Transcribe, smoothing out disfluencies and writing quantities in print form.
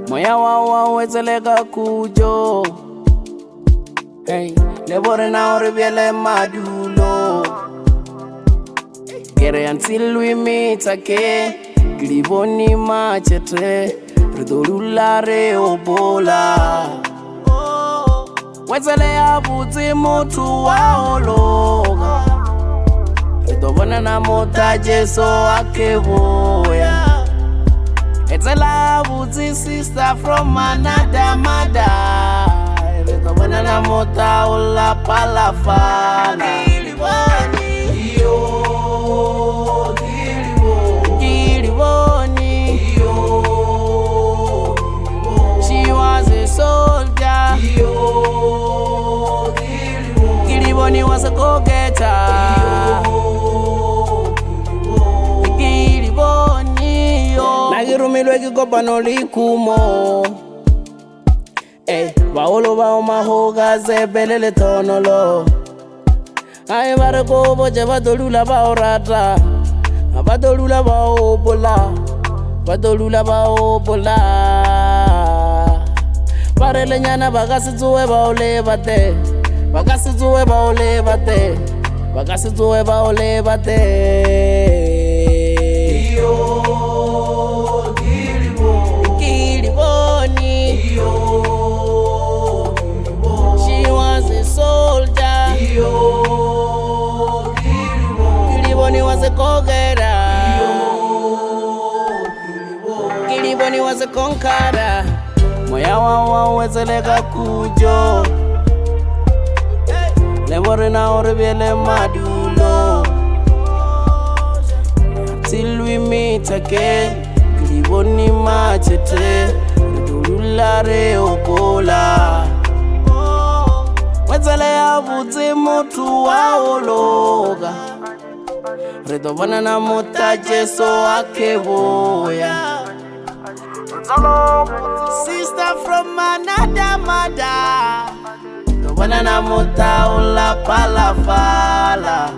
Moya wawa wezeleka kujo. Hey, lebore na oribiele madulo. Gere until we meet again. Gliboni machete, ridolulare obola. Wezele abuti mutu waologa. Ridobona na mota jeso akeboya. It's a love sister from another mother. Ridobona na mota ola palafala. She was a soldier. Giliboni was a go-getter. Giliboni Nagirumilwe kikopa nolikumo. Baolo bao mahoga zebelele tonolo. Aye barako boje badolula baorata. Badolula baobola. Badolula baobola. Barele nyana bagasitsuwe baole bate. Bagasitsuwe baole bate. Bagasitsuwe baole bate. Giliboni. She was a soldier. Giliboni was a go-getter. Giliboni was a conqueror. Moya wawa wezeleka kujo. Lebore na oribiele madulo. Till we meet again. Giliboni machete, ridolulare obola. Wezele abuti mutu waologa. Ridobona na mota jeso akeboya. Sister from another mother. Ridobona na mota ola palafala.